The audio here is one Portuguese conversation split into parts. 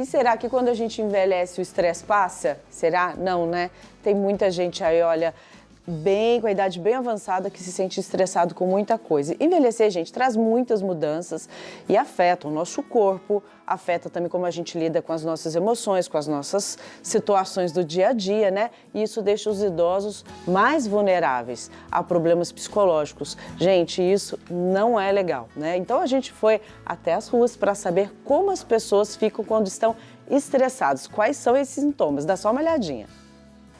E será que quando a gente envelhece o estresse passa? Será? Não, né? Tem muita gente aí, olha, com a idade bem avançada, que se sente estressado com muita coisa. Envelhecer, gente, traz muitas mudanças e afeta o nosso corpo, afeta também como a gente lida com as nossas emoções, com as nossas situações do dia a dia, né? E isso deixa os idosos mais vulneráveis a problemas psicológicos. Gente, isso não é legal, né? Então a gente foi até as ruas para saber como as pessoas ficam quando estão estressados. Quais são esses sintomas? Dá só uma olhadinha.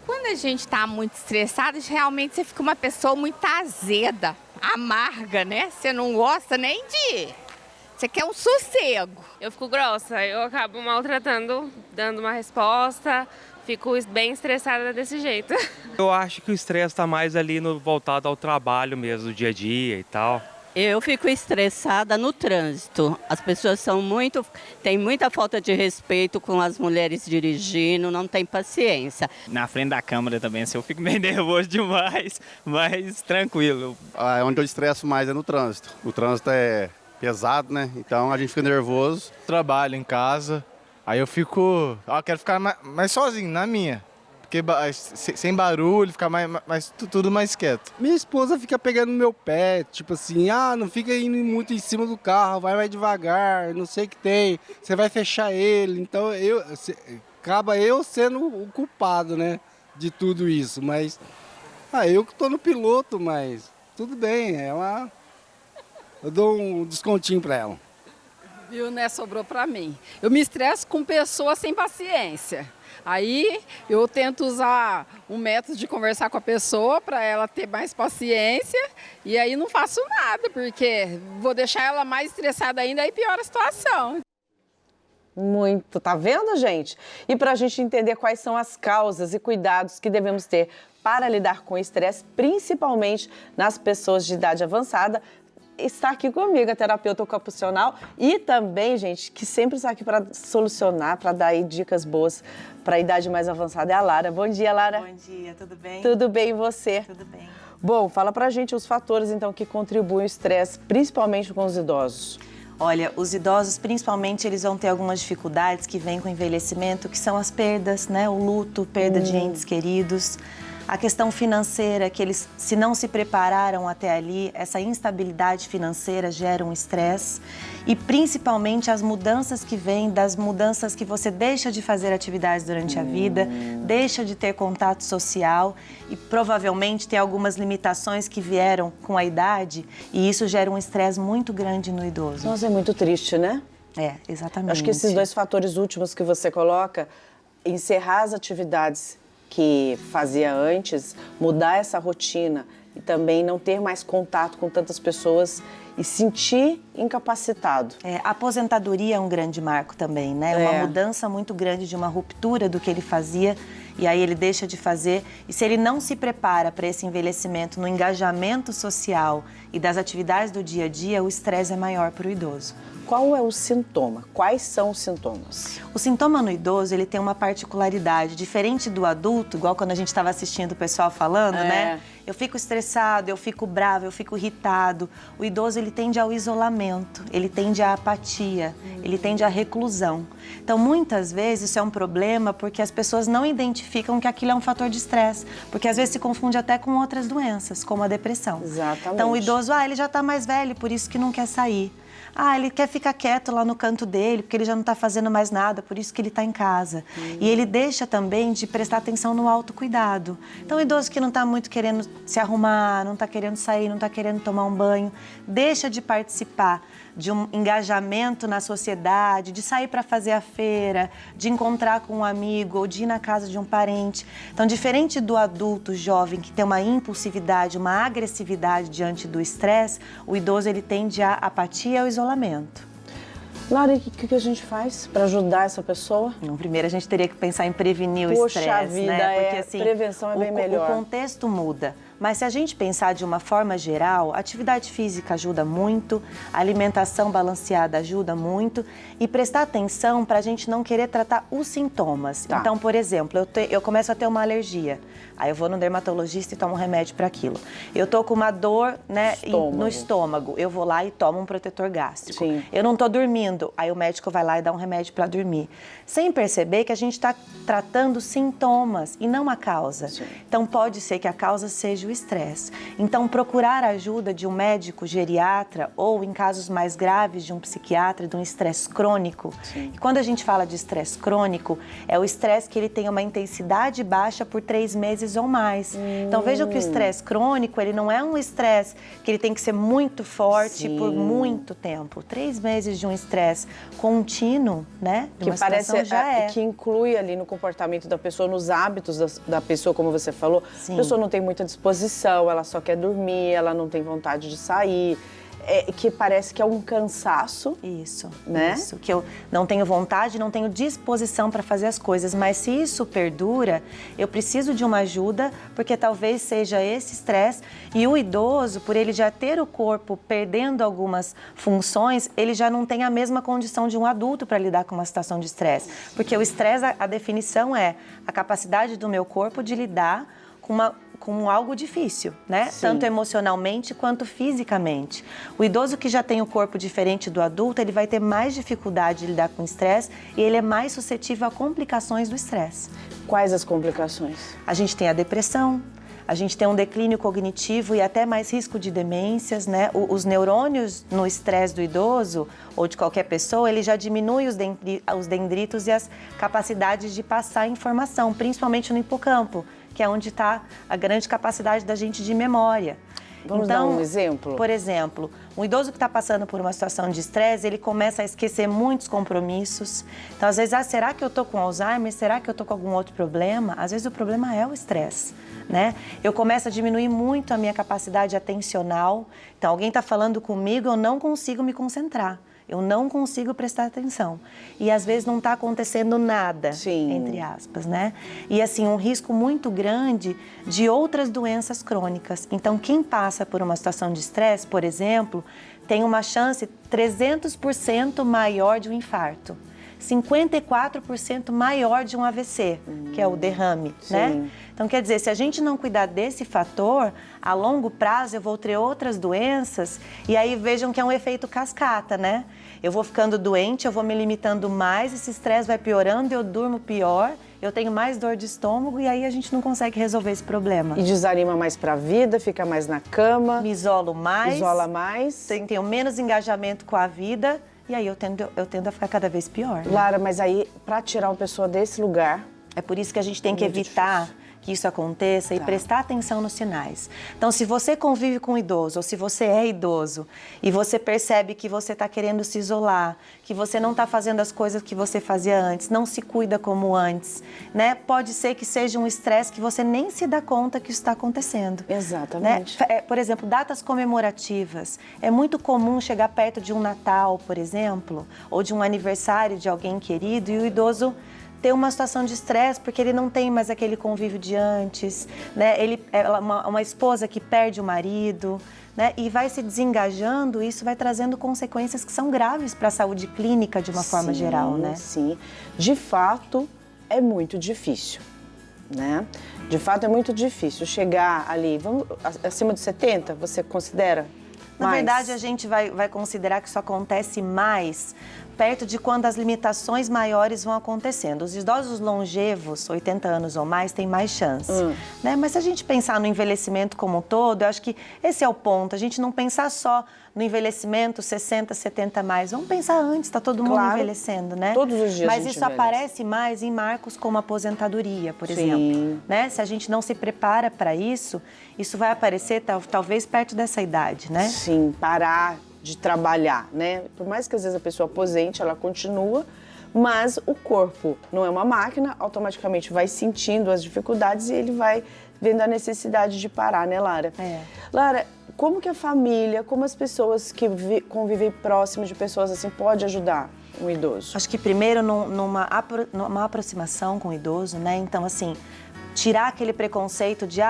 Quando a gente tá muito estressado, realmente você fica uma pessoa muito azeda, amarga, né? Você não gosta nem de... Você quer um sossego. Eu fico grossa, eu acabo maltratando, dando uma resposta, fico bem estressada desse jeito. Eu acho que o estresse está mais ali voltado ao trabalho mesmo, do dia a dia e tal. Eu fico estressada no trânsito. As pessoas têm muita falta de respeito com as mulheres dirigindo, não tem paciência. Na frente da câmera também, assim, eu fico meio nervoso demais, mas tranquilo. Onde eu estresso mais é no trânsito. O trânsito é pesado, né? Então a gente fica nervoso. Trabalho em casa, aí eu quero ficar mais sozinho, na minha. Porque sem barulho, ficar tudo mais quieto. Minha esposa fica pegando no meu pé, tipo assim, não fica indo muito em cima do carro, vai mais devagar, não sei o que tem, você vai fechar ele. Então acaba eu sendo o culpado, né, de tudo isso. Mas eu que tô no piloto, mas tudo bem, eu dou um descontinho pra ela. Viu, né, sobrou pra mim. Eu me estresso com pessoas sem paciência. Aí eu tento usar um método de conversar com a pessoa para ela ter mais paciência e aí não faço nada, porque vou deixar ela mais estressada ainda e piora a situação. Muito, tá vendo, gente? E para a gente entender quais são as causas e cuidados que devemos ter para lidar com o estresse, principalmente nas pessoas de idade avançada, está aqui comigo a terapeuta ocupacional e também, gente, que sempre está aqui para solucionar, para dar aí dicas boas para a idade mais avançada, é a Lara. Bom dia, Lara. Bom dia, tudo bem? Tudo bem, e você? Tudo bem. Bom, fala pra gente os fatores, então, que contribuem ao estresse, principalmente com os idosos. Olha, os idosos, principalmente, eles vão ter algumas dificuldades que vêm com o envelhecimento, que são as perdas, né? O luto, perda de entes queridos. A questão financeira, que eles, se não se prepararam até ali, essa instabilidade financeira gera um estresse. E principalmente as mudanças que vêm, das mudanças que você deixa de fazer atividades durante a vida, deixa de ter contato social e provavelmente tem algumas limitações que vieram com a idade e isso gera um estresse muito grande no idoso. Nossa, é muito triste, né? É, exatamente. Acho que esses dois fatores últimos que você coloca, encerrar as atividades que fazia antes, mudar essa rotina e também não ter mais contato com tantas pessoas e sentir incapacitado. A aposentadoria é um grande marco também, né? Uma mudança muito grande de uma ruptura do que ele fazia e aí ele deixa de fazer. E se ele não se prepara para esse envelhecimento no engajamento social e das atividades do dia a dia, o estresse é maior para o idoso. Qual é o sintoma? Quais são os sintomas? O sintoma no idoso, ele tem uma particularidade, diferente do adulto, igual quando a gente estava assistindo o pessoal falando, né? Eu fico estressado, eu fico bravo, eu fico irritado. O idoso, ele tende ao isolamento, ele tende à apatia, ele tende à reclusão. Então, muitas vezes, isso é um problema porque as pessoas não identificam que aquilo é um fator de estresse, porque às vezes se confunde até com outras doenças, como a depressão. Exatamente. Então, o idoso, ele já está mais velho, por isso que não quer sair. Ele quer ficar quieto lá no canto dele, porque ele já não está fazendo mais nada, por isso que ele está em casa. E ele deixa também de prestar atenção no autocuidado. Então, o idoso que não está muito querendo se arrumar, não está querendo sair, não está querendo tomar um banho, deixa de participar de um engajamento na sociedade, de sair para fazer a feira, de encontrar com um amigo ou de ir na casa de um parente. Então, diferente do adulto jovem que tem uma impulsividade, uma agressividade diante do estresse, o idoso ele tende à apatia e ao isolamento. Lara, o que a gente faz para ajudar essa pessoa? Primeiro a gente teria que pensar em prevenir o estresse, Poxa vida, né? Porque, assim, prevenção é bem melhor. O contexto muda. Mas se a gente pensar de uma forma geral, a atividade física ajuda muito, a alimentação balanceada ajuda muito e prestar atenção para a gente não querer tratar os sintomas. Tá. Então, por exemplo, eu começo a ter uma alergia, aí eu vou no dermatologista e tomo um remédio para aquilo. Eu tô com uma dor, né, no estômago, eu vou lá e tomo um protetor gástrico. Sim. Eu não tô dormindo, aí o médico vai lá e dá um remédio para dormir. Sem perceber que a gente está tratando sintomas e não a causa. Sim. Então, pode ser que a causa seja o estresse. Então, procurar a ajuda de um médico geriatra ou, em casos mais graves, de um psiquiatra, de um estresse crônico. Sim. E quando a gente fala de estresse crônico, é o estresse que ele tem uma intensidade baixa por 3 meses ou mais. Então, veja que o estresse crônico, ele não é um estresse que ele tem que ser muito forte Sim. por muito tempo. 3 meses de um estresse contínuo, né? De uma Que parece situação já é. que inclui ali no comportamento da pessoa, nos hábitos da pessoa, como você falou. Sim. A pessoa não tem muita disposição, ela só quer dormir, ela não tem vontade de sair. Que parece que é um cansaço. Isso, né? Isso, que eu não tenho vontade, não tenho disposição para fazer as coisas, mas se isso perdura, eu preciso de uma ajuda, porque talvez seja esse estresse e o idoso, por ele já ter o corpo perdendo algumas funções, ele já não tem a mesma condição de um adulto para lidar com uma situação de estresse, porque o estresse, a definição é a capacidade do meu corpo de lidar com algo difícil, né? Sim. Tanto emocionalmente quanto fisicamente. O idoso que já tem o corpo diferente do adulto, ele vai ter mais dificuldade de lidar com o estresse e ele é mais suscetível a complicações do estresse. Quais as complicações? A gente tem a depressão, a gente tem um declínio cognitivo e até mais risco de demências, né? Os neurônios no estresse do idoso ou de qualquer pessoa, ele já diminui os dendritos e as capacidades de passar informação, principalmente no hipocampo, que é onde está a grande capacidade da gente de memória. Vamos dar um exemplo? Por exemplo, um idoso que está passando por uma situação de estresse, ele começa a esquecer muitos compromissos. Então, às vezes, será que eu estou com Alzheimer? Será que eu estou com algum outro problema? Às vezes, o problema é o estresse, né? Eu começo a diminuir muito a minha capacidade atencional. Então, alguém está falando comigo, eu não consigo me concentrar. Eu não consigo prestar atenção. E às vezes não está acontecendo nada, Sim. entre aspas, né? E assim, um risco muito grande de outras doenças crônicas. Então, quem passa por uma situação de estresse, por exemplo, tem uma chance 300% maior de um infarto. 54% maior de um AVC, que é o derrame, né? Então, quer dizer, se a gente não cuidar desse fator, a longo prazo eu vou ter outras doenças e aí vejam que é um efeito cascata, né? Eu vou ficando doente, eu vou me limitando mais, esse estresse vai piorando, eu durmo pior, eu tenho mais dor de estômago e aí a gente não consegue resolver esse problema. E desanima mais pra vida, fica mais na cama. Me isolo mais. Isola mais. Tenho menos engajamento com a vida. E aí eu tendo a ficar cada vez pior. Né? Lara, mas aí, para tirar uma pessoa desse lugar... É por isso que a gente tem que evitar que isso aconteça e prestar atenção nos sinais. Então, se você convive com um idoso, ou se você é idoso, e você percebe que você está querendo se isolar, que você não está fazendo as coisas que você fazia antes, não se cuida como antes, né? Pode ser que seja um estresse que você nem se dá conta que isso está acontecendo. Exatamente. Né? Por exemplo, datas comemorativas. É muito comum chegar perto de um Natal, por exemplo, ou de um aniversário de alguém querido, e o idoso ter uma situação de estresse porque ele não tem mais aquele convívio de antes, né? Uma esposa que perde o marido, né? E vai se desengajando, e isso vai trazendo consequências que são graves para a saúde clínica de uma forma geral, né? Sim, de fato é muito difícil, né? De fato é muito difícil chegar ali, acima de 70, você considera? Na verdade, a gente vai considerar que isso acontece mais perto de quando as limitações maiores vão acontecendo. Os idosos longevos, 80 anos ou mais, têm mais chance. Né? Mas se a gente pensar no envelhecimento como um todo, eu acho que esse é o ponto. A gente não pensar só no envelhecimento 60, 70 mais. Vamos pensar antes, está todo mundo envelhecendo, né? Todos os dias. Mas isso aparece mais em marcos como aposentadoria, por Sim. exemplo. Né? Se a gente não se prepara para isso, isso vai aparecer talvez perto dessa idade, né? Sim, parar de trabalhar, né? Por mais que às vezes a pessoa aposente, ela continua, mas o corpo não é uma máquina, automaticamente vai sentindo as dificuldades e ele vai vendo a necessidade de parar, né, Lara? Lara, como que a família, como as pessoas que convivem próximas de pessoas assim pode ajudar um idoso? Acho que primeiro numa aproximação com o idoso, né? Então, assim, tirar aquele preconceito de,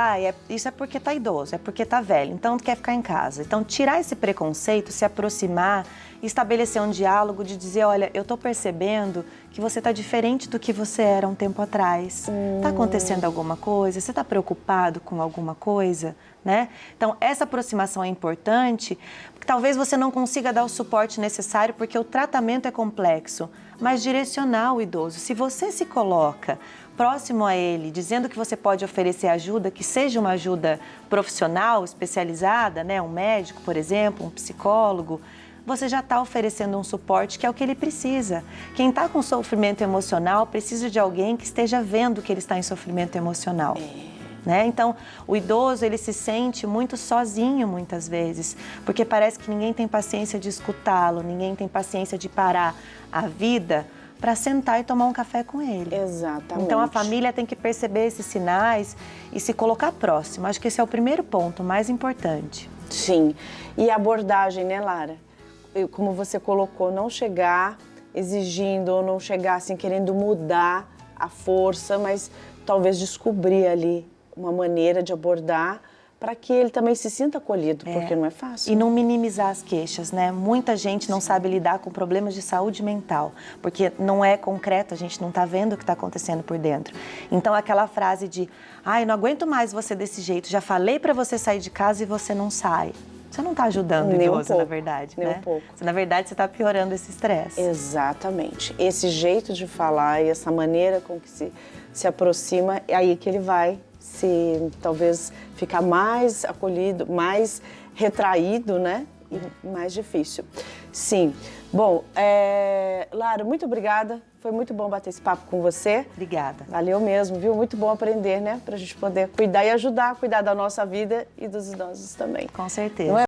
isso é porque tá idoso, é porque tá velho, então quer ficar em casa. Então, tirar esse preconceito, se aproximar, estabelecer um diálogo de dizer, olha, eu tô percebendo que você tá diferente do que você era um tempo atrás. Tá acontecendo alguma coisa? Você tá preocupado com alguma coisa? Né? Então, essa aproximação é importante, porque talvez você não consiga dar o suporte necessário, porque o tratamento é complexo, mas direcionar o idoso. Se você se coloca próximo a ele, dizendo que você pode oferecer ajuda, que seja uma ajuda profissional, especializada, né? Um médico, por exemplo, um psicólogo, você já está oferecendo um suporte que é o que ele precisa. Quem está com sofrimento emocional precisa de alguém que esteja vendo que ele está em sofrimento emocional. Né? Então, o idoso, ele se sente muito sozinho muitas vezes, porque parece que ninguém tem paciência de escutá-lo, ninguém tem paciência de parar a vida para sentar e tomar um café com ele. Exatamente. Então, a família tem que perceber esses sinais e se colocar próximo. Acho que esse é o primeiro ponto, mais importante. Sim. E a abordagem, né, Lara? Como você colocou, não chegar exigindo ou não chegar assim querendo mudar a força, mas talvez descobrir ali uma maneira de abordar para que ele também se sinta acolhido, porque não é fácil. E não minimizar as queixas, né? Muita gente não sabe lidar com problemas de saúde mental, porque não é concreto, a gente não está vendo o que está acontecendo por dentro. Então, aquela frase de, não aguento mais você desse jeito, já falei para você sair de casa e você não sai. Você não está ajudando o idoso, na verdade, né? Nem um pouco. Na verdade, você está piorando esse estresse. Exatamente. Esse jeito de falar e essa maneira com que se aproxima, é aí que ele vai talvez ficar mais acolhido, mais retraído, né? E mais difícil. Sim. Bom, Lara, muito obrigada. Foi muito bom bater esse papo com você. Obrigada. Valeu mesmo, viu? Muito bom aprender, né? Pra gente poder cuidar e ajudar a cuidar da nossa vida e dos idosos também. Com certeza.